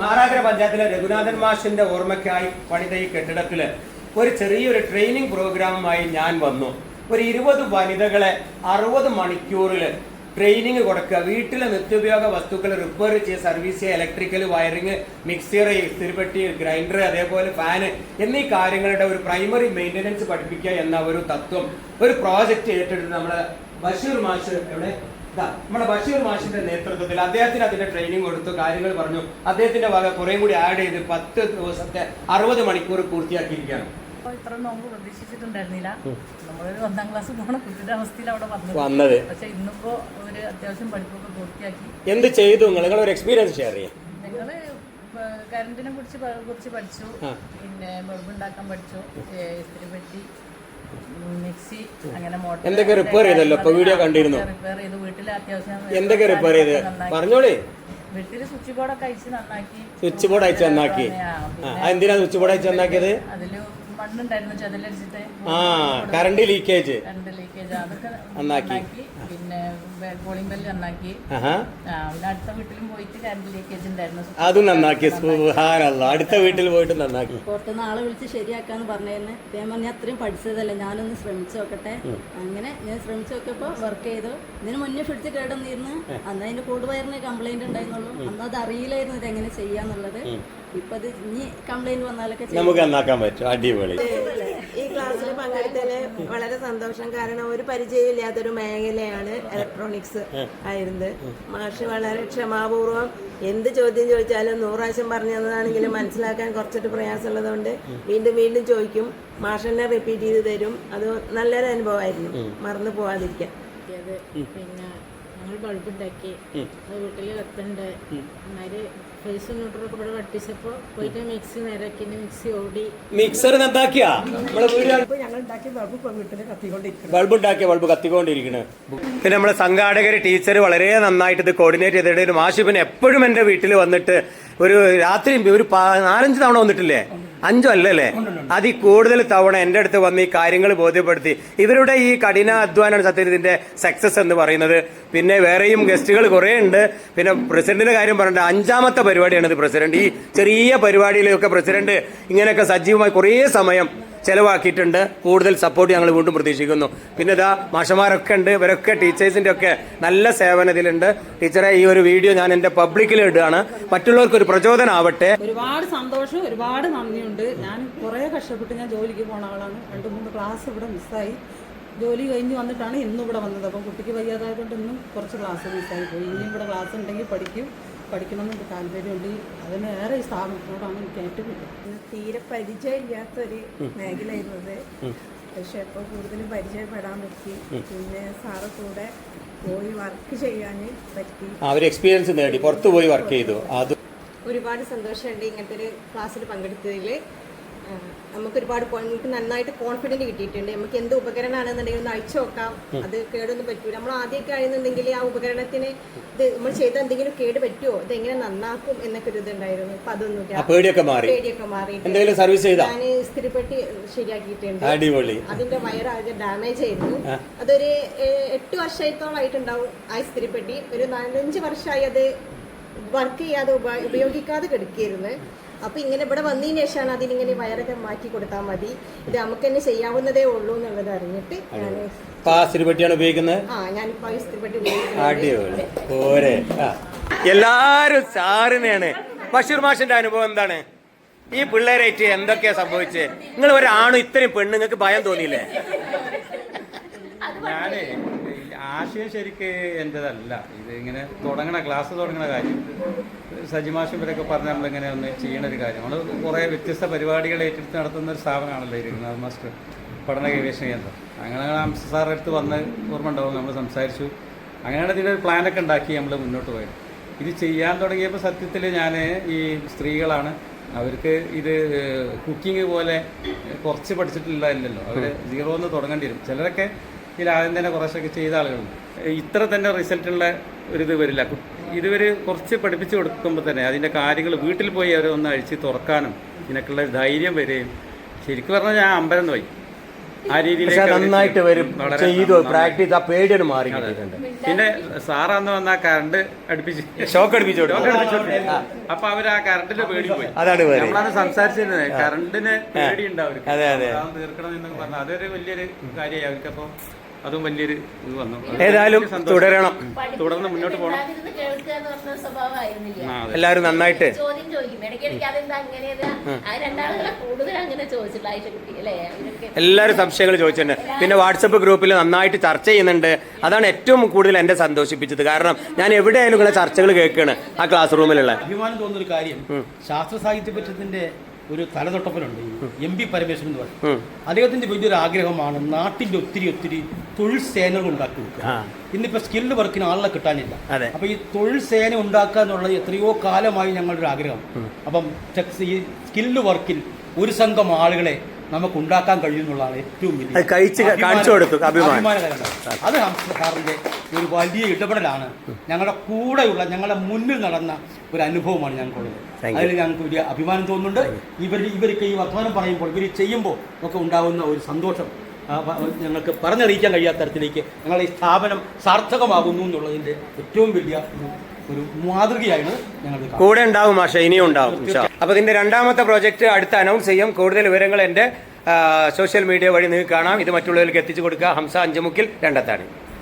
മാറാക്കര പഞ്ചായത്തിലെ രഘുനാഥൻ മാഷിന്റെ ഓർമ്മയ്ക്കായി പണിത ഈ കെട്ടിടത്തില് ഒരു ചെറിയൊരു ട്രെയിനിങ് പ്രോഗ്രാമുമായി ഞാൻ വന്നു. ഒരു 20 വനിതകളെ 60 മണിക്കൂറിൽ ട്രെയിനിങ് കൊടുക്കുക. വീട്ടിലെ നിത്യോപയോഗ വസ്തുക്കൾ റിപ്പയർ ചെയ്യുക, സർവീസ് ചെയ്യുക, ഇലക്ട്രിക്കൽ വയറിങ്, മിക്സിയർ, ഇസ്തിരിപ്പെട്ടി, ഗ്രൈൻഡർ, അതേപോലെ ഫാന് എന്നീ കാര്യങ്ങളുടെ ഒരു പ്രൈമറി മെയിൻ്റനൻസ് പഠിപ്പിക്കുക എന്ന ഒരു തത്വം, ഒരു പ്രോജക്റ്റ് ഏറ്റെടുത്ത് നമ്മുടെ ബഷീർ മാഷ് നമ്മുടെ ബഷീർ മാഷിന്റെ നേതൃത്വത്തിൽ അദ്ദേഹത്തിന് അതിന്റെ ട്രെയിനിങ് കൊടുത്തു, കാര്യങ്ങൾ പറഞ്ഞു. അദ്ദേഹത്തിന്റെ വക കുറേം കൂടി ആഡ് ചെയ്ത് 10 ദിവസത്തെ 60 മണിക്കൂർ പൂർത്തിയാക്കിയിരിക്കുകയാണ്. ഇത്രയൊന്നും നമ്മൾ പ്രതീക്ഷിച്ചിട്ടുണ്ടായിരുന്നില്ല. നമ്മളൊരു 1ാം ക്ലാസ് പോണ കുട്ടിയുടെ അവസ്ഥയിൽ അവിടെ വന്നത്. പക്ഷെ ഇന്നിപ്പോ ഒരു അത്യാവശ്യം പഠിപ്പൊക്കെ പൂർത്തിയാക്കി. എന്ത് ചെയ്തു നിങ്ങൾ ഒരു എക്സ്പീരിയൻസ് ഷെയർ ചെയ്യാം? ഞങ്ങള് കറണ്ടിനെ കുറിച്ച് പഠിച്ചു, പിന്നെ ബൾബ് ഉണ്ടാക്കാൻ പഠിച്ചു, ഇസ്തിരിപ്പെട്ടി, മിക്സി, അങ്ങനെ മോട്ടർ എന്തൊക്കെ റിപ്പയർ ചെയ്തല്ലോ വീഡിയോ കണ്ടിരുന്നു. റിപ്പയർ ചെയ്തു. വീട്ടിലെ അത്യാവശ്യം എന്തൊക്കെ റിപ്പയർ ചെയ്ത് പറഞ്ഞോളേ. വീട്ടില് സ്വിച്ച് ബോർഡൊക്കെ അയച്ച് നന്നാക്കി. സ്വിച്ച് ബോർഡ് അയച്ച് നന്നാക്കി. എന്തിനാ സ്വിച്ച് ബോർഡ് അയച്ച് നന്നാക്കിയത്? അതില് മണ്ണുണ്ടായിരുന്നു, ചതിലടിച്ചിട്ട് കറണ്ട് ലീക്കേജ് അതൊക്കെ നന്നാക്കി. പിന്നെ കോളിംഗ് ബെല്ല് നന്നാക്കി. പിന്നെ അടുത്ത വീട്ടിലും പോയിട്ട് കറണ്ട് ലീക്കേജ് ഉണ്ടായിരുന്നു, അതും നന്നാക്കി. അടുത്ത വീട്ടിൽ പോയിട്ട് നന്നാക്കി. പുറത്തുനിന്ന് ആളെ വിളിച്ച് ശരിയാക്കാന്ന് പറഞ്ഞതിന് ഞാൻ അത്രയും പഠിച്ചതല്ല, ഞാനൊന്ന് ശ്രമിച്ചു നോക്കട്ടെ. അങ്ങനെ ഞാൻ ശ്രമിച്ചു നോക്കിയപ്പോൾ വർക്ക് ചെയ്തു. ഇതിന് മുന്നേ ഫ്രിഡ്ജ് കേടന്നിരുന്നു. അന്ന് അതിന്റെ കൂട് വയറിന് കംപ്ലൈന്റ് ഉണ്ടായിരുന്നുള്ളൂ. അന്ന് അത് അറിയില്ലായിരുന്നു ഇതെങ്ങനെ ചെയ്യാന്നുള്ളത്. ഇപ്പൊ അത് ഇനി കംപ്ലൈന്റ് വന്നാലൊക്കെ നമുക്ക് നന്നാക്കാൻ പറ്റും. അടിപൊളി. ഈ ക്ലാസ്സിൽ പങ്കെടുത്തതിന് വളരെ സന്തോഷം. കാരണം ഒരു പരിചയമില്ലാത്തൊരു മേഖലയാണ് ഇലക്ട്രോണിക്സ് ആയിരുന്നത്. മാഷ് വളരെ ക്ഷമാപൂർവം എന്ത് ചോദ്യം ചോദിച്ചാലും 100 പ്രാവശ്യം പറഞ്ഞു തന്നതാണെങ്കിലും മനസ്സിലാക്കാൻ കുറച്ചിട്ട് പ്രയാസമുള്ളതുകൊണ്ട് വീണ്ടും ചോദിക്കും. മാഷെന്നെ റിപ്പീറ്റ് ചെയ്ത് തരും. അത് നല്ലൊരു അനുഭവമായിരുന്നു, മറന്നു പോവാതിരിക്കാൻ. പിന്നെ ഞങ്ങൾ ബൾബ് ഉണ്ടാക്കി, വീട്ടിൽ വെക്കുന്നുണ്ട്. എന്നാല് ഫേസ് ന്യൂട്രലൊക്കെ ഇവിടെ വട്ടിച്ചപ്പോ പോയിട്ട് മിക്സി നേരാക്കി, മിക്സി ഓടി. മിക്സർ നന്നാക്കിയാ ഞങ്ങൾ ഉണ്ടാക്കിയ ബൾബ് വീട്ടിൽ കത്തിക്കൊണ്ടിരിക്കുന്നു. ബൾബ് കത്തിക്കൊണ്ടിരിക്കുന്നു. പിന്നെ നമ്മുടെ സംഘാടകർ ടീച്ചർ വളരെ നന്നായിട്ട് ഇത് കോർഡിനേറ്റ് ചെയ്തിട്ട് മാഷ് പിന്നെ എപ്പോഴും എന്റെ വീട്ടിൽ വന്നിട്ട് ഒരു രാത്രി ഒരു 4-5 തവണ വന്നിട്ടില്ലേ? 5 അല്ലല്ലേ, അതിൽ കൂടുതൽ തവണ എൻ്റെ അടുത്ത് വന്ന് ഈ കാര്യങ്ങൾ ബോധ്യപ്പെടുത്തി. ഇവരുടെ ഈ കഠിന അധ്വാനമാണ് സത്യത്തിൽ ഇതിന്റെ സക്സസ് എന്ന് പറയുന്നത്. പിന്നെ വേറെയും ഗസ്റ്റുകൾ കുറേ ഉണ്ട്. പിന്നെ പ്രസിഡന്റിന്റെ കാര്യം പറഞ്ഞിട്ട് 5ാമത്തെ പരിപാടിയാണ് ഇത്. പ്രസിഡന്റ് ഈ ചെറിയ പരിപാടിയിലൊക്കെ പ്രസിഡന്റ് ഇങ്ങനെയൊക്കെ സജീവമായി കുറേ സമയം ചെലവാക്കിയിട്ടുണ്ട്. കൂടുതൽ സപ്പോർട്ട് ഞങ്ങൾ വീണ്ടും പ്രതീക്ഷിക്കുന്നു. പിന്നെ ഇതാ മാഷന്മാരൊക്കെ ഉണ്ട്. ഇവരൊക്കെ ടീച്ചേഴ്സിന്റെ ഒക്കെ നല്ല സേവനത്തിലുണ്ട്. ടീച്ചറെ, ഈ ഒരു വീഡിയോ ഞാൻ എന്റെ പബ്ലിക്കിൽ ഇടുകയാണ്, മറ്റുള്ളവർക്ക് ഒരു പ്രചോദനമാവട്ടെ. ഒരുപാട് സന്തോഷം, ഒരുപാട് നന്ദിയുണ്ട്. ഞാൻ കുറേ കഷ്ടപ്പെട്ട് ഞാൻ ജോലിക്ക് പോണ ആളാണ്. 2-3 ക്ലാസ് ഇവിടെ മിസ്സായി. ജോലി കഴിഞ്ഞ് വന്നിട്ടാണ് ഇന്നും ഇവിടെ വന്നത്. അപ്പം കുട്ടിക്ക് വയ്യാതായതുകൊണ്ട് ഇന്നും കുറച്ച് ക്ലാസ് മിസ്സായി പോയി. ഇനിയും ഇവിടെ ക്ലാസ് ഉണ്ടെങ്കിൽ പഠിക്കണമെന്ന് താല്പര്യമുണ്ട്. അതിന് ഏറെ ഈ സ്ഥാപനത്തിനോടാണ് എനിക്ക് ഏറ്റവും തീരെ പരിചയമില്ലാത്തൊരു മേഖലയായിരുന്നത്. പക്ഷെ ഇപ്പോൾ കൂടുതലും പരിചയപ്പെടാൻ പറ്റി. പിന്നെ സാറ് കൂടെ പോയി വർക്ക് ചെയ്യാൻ പറ്റി. എക്സ്പീരിയൻസ് നേടി പുറത്തു പോയി വർക്ക് ചെയ്തു. അത് ഒരുപാട് സന്തോഷമുണ്ട് ഇങ്ങനത്തെ ഒരു ക്ലാസ്സിൽ പങ്കെടുത്തതിൽ. നമുക്ക് നന്നായിട്ട് കോൺഫിഡൻറ്റ് കിട്ടിയിട്ടുണ്ട്. നമുക്ക് എന്ത് ഉപകരണമാണെന്നുണ്ടെങ്കിൽ ഒന്ന് അയച്ചു നോക്കാം, അത് കേടൊന്നും പറ്റൂല. നമ്മൾ ആദ്യമൊക്കെ ആയിരുന്നുണ്ടെങ്കിൽ ആ ഉപകരണത്തിന് ഇത് നമ്മൾ ചെയ്ത എന്തെങ്കിലും കേട് പറ്റുമോ, ഇത് എങ്ങനെ നന്നാക്കും എന്നൊക്കെ ഒരു ഇതുണ്ടായിരുന്നു. അപ്പൊ അതൊന്നുമില്ല, പേടിയൊക്കെ മാറിയിട്ട് ഞാൻ ഇസ്തിരിപ്പെട്ടി ശരിയാക്കിയിട്ടുണ്ട്. അതിന്റെ വയർ ആദ്യം ഡാമേജ് ആയിരുന്നു. അതൊരു 8 വർഷത്തോളായിട്ടുണ്ടാവും ആ ഇസ്തിരിപ്പെട്ടി. ഒരു 4-5 വർഷമായി അത് വർക്ക് ചെയ്യാതെ ഉപയോഗിക്കാതെ കിടക്കിയിരുന്നു. അപ്പൊ ഇങ്ങനെ ഇവിടെ വന്നതിന് ശേഷമാണ് അതിനിങ്ങനെ വയറൊക്കെ മാറ്റി കൊടുത്താൽ മതി, ഇത് നമുക്ക് തന്നെ ചെയ്യാവുന്നതേ ഉള്ളൂ എന്നുള്ളത് അറിഞ്ഞിട്ട് ഞാൻ ഉപയോഗിക്കുന്നത്. ഞാനിപ്പോ ഇസ്തിരിപ്പെട്ടി ഉപയോഗിക്കുന്നത്. എല്ലാരും സാറിനെയാണ്. ബഷീർ മാഷിന്റെ അനുഭവം എന്താണ്? ഈ പിള്ളേരായിട്ട് എന്തൊക്കെയാ സംഭവിച്ചത്? നിങ്ങൾ ഒരാണും ഇത്രയും പെണ്ണുങ്ങൾക്ക് ഭയം തോന്നിയില്ലേ? ഞാനേ ആശയം ശരിക്ക് എൻ്റെതല്ല. ഇത് ഇങ്ങനെ ക്ലാസ് തുടങ്ങണ കാര്യം സജിമാഷ് ഇവരൊക്കെ പറഞ്ഞ് നമ്മളിങ്ങനെ ഒന്ന് ചെയ്യണ ഒരു കാര്യം. നമ്മൾ കുറേ വ്യത്യസ്ത പരിപാടികൾ ഏറ്റെടുത്ത് നടത്തുന്ന ഒരു സ്ഥാപനമാണല്ലോ ഇരുന്നത് മാസ്റ്റർ പഠന ഗവേഷണ കേന്ദ്രം. അങ്ങനെ സാറിൻ്റെ അടുത്ത് വന്ന് ഓർമ്മ ഉണ്ടാവും, നമ്മൾ സംസാരിച്ചു. അങ്ങനെയാണ് ഇതിൻ്റെ ഒരു പ്ലാനൊക്കെ ഉണ്ടാക്കി നമ്മൾ മുന്നോട്ട് പോയത്. ഇത് ചെയ്യാൻ തുടങ്ങിയപ്പോൾ സത്യത്തിൽ ഞാൻ ഈ സ്ത്രീകളാണ്, അവർക്ക് ഇത് കുക്കിംഗ് പോലെ കുറച്ച് പഠിച്ചിട്ടില്ലല്ലോ, അവർ 0 തുടങ്ങേണ്ടി വരും. ചിലരൊക്കെ ഇതിൽ ആദ്യം തന്നെ കുറച്ചൊക്കെ ചെയ്ത ആളുകളുണ്ട്. ഇത്ര തന്നെ റിസൾട്ടുള്ള ഒരിത് വരില്ല. ഇതുവർ കുറച്ച് പഠിപ്പിച്ച് കൊടുക്കുമ്പോൾ തന്നെ അതിൻ്റെ കാര്യങ്ങൾ വീട്ടിൽ പോയി അവരെ ഒന്ന് അഴിച്ച് തുറക്കാനും ഇതിനൊക്കെയുള്ള ധൈര്യം വരികയും, ശരിക്കും പറഞ്ഞാൽ ഞാൻ അമ്പരം പോയി. ആ രീതിയിൽ പക്ഷെ നന്നായിട്ട് വരും ചെയ്തു പ്രാക്ടീസ് ആ പേടിയാണ് മാറി കിട്ടിയിട്ടുണ്ട്. പിന്നെ സാറാന്ന് വന്ന കറണ്ട് അടുപ്പിച്ച് ഷോക്ക് അടിപ്പിച്ചു അപ്പൊ അവര് ആ കറണ്ടിന്റെ പേടി പോയി. അതാണ് പേടി. നമ്മളാണ് സംസാരിച്ചിരുന്നത് കറണ്ടിന് പേടി ഉണ്ടാവും അതെ, അതെ. തീർക്കണം എന്നൊക്കെ പറഞ്ഞു. അതൊരു വലിയൊരു കാര്യമായി അവർക്കപ്പോ അതും വലിയൊരു ഇത് വന്നു. ഏതായാലും തുടരണം, തുടർന്ന് മുന്നോട്ട് പോകണം. കേൾക്കുക എന്ന് പറഞ്ഞ സ്വഭാവമായിരുന്നില്ല. എല്ലാവരും നന്നായിട്ട് ചോദ്യം ചോദിക്കും ഇടയ്ക്കിടയ്ക്ക് അതെന്താ അങ്ങനെയതാ ആ രണ്ടാളുകളെ കൂടുതൽ അങ്ങനെ ചോദിച്ചിട്ടുള്ള ആയിഷക്കുട്ടി അല്ലേ അവരൊക്കെ എല്ലാവരും സംശയങ്ങൾ ചോദിച്ചിട്ടുണ്ട്. പിന്നെ വാട്സപ്പ് ഗ്രൂപ്പിൽ നന്നായിട്ട് ചർച്ച ചെയ്യുന്നുണ്ട്. അതാണ് ഏറ്റവും കൂടുതൽ എന്നെ സന്തോഷിപ്പിച്ചത്. കാരണം ഞാൻ എവിടെയായാലും ഇങ്ങനെ ചർച്ചകൾ കേൾക്കുകയാണ് ആ ക്ലാസ് റൂമിലുള്ള. അഭിമാനം തോന്നുന്നൊരു കാര്യം, ശാസ്ത്ര സാഹിത്യ പരിഷത്തിന്റെ ഒരു തലതൊട്ടപ്പനുണ്ട് MP പരമേശ്വരൻ എന്ന് പറയും. അദ്ദേഹത്തിന്റെ വലിയൊരു ആഗ്രഹമാണ് നാട്ടിന്റെ ഒത്തിരി ഒത്തിരി തൊഴിൽ സേനകൾ ഉണ്ടാക്കി കൊടുക്കുക. ഇന്നിപ്പോ സ്കിൽഡ് വർക്കിന് ആളെ കിട്ടാനില്ല. അപ്പൊ ഈ തൊഴിൽ സേന ഉണ്ടാക്കുക എന്നുള്ളത് എത്രയോ കാലമായി ഞങ്ങളുടെ ആഗ്രഹം. അപ്പം ഈ സ്കിൽഡ് വർക്കിൽ ഒരു സംഘം ആളുകളെ നമുക്ക് ഉണ്ടാക്കാൻ കഴിയുന്നുള്ളതാണ് ഏറ്റവും വലിയ അഭിമാനകരമാണ്. അത് ഹംസ സാറിന്റെ ഒരു വലിയ ഇടപെടലാണ്. ഞങ്ങളുടെ കൂടെയുള്ള ഞങ്ങളുടെ മുന്നിൽ നടന്ന ഒരു അനുഭവമാണ് ഞങ്ങൾക്കുള്ളത്. അതിൽ ഞങ്ങൾക്ക് വലിയ അഭിമാനം തോന്നുന്നുണ്ട്. ഇവർക്ക് ഈ വർത്തമാനം പറയുമ്പോൾ ഇവർ ചെയ്യുമ്പോൾ ഒക്കെ ഉണ്ടാകുന്ന ഒരു സന്തോഷം ഞങ്ങൾക്ക് പറഞ്ഞറിയിക്കാൻ കഴിയാത്ത തരത്തിലേക്ക് ഞങ്ങളുടെ ഈ സ്ഥാപനം സാർത്ഥകമാകുന്നു എന്നുള്ളതിന്റെ ഏറ്റവും വലിയ ഒരു മാതൃകയാണ് ഞങ്ങൾ കൂടെ ഉണ്ടാവും. മാഷെ ഇനിയും ഉണ്ടാവും. അപ്പൊ ഇതിന്റെ രണ്ടാമത്തെ പ്രോജക്റ്റ് അടുത്ത് അനൗൺസ് ചെയ്യും. കൂടുതൽ വിവരങ്ങൾ എന്റെ സോഷ്യൽ മീഡിയ വഴി നിങ്ങൾക്ക് കാണാം. ഇത് മറ്റുള്ളവർക്ക് എത്തിച്ചു കൊടുക്കുക. ഹംസ അഞ്ചുമുക്കിൽ രണ്ടത്താണി.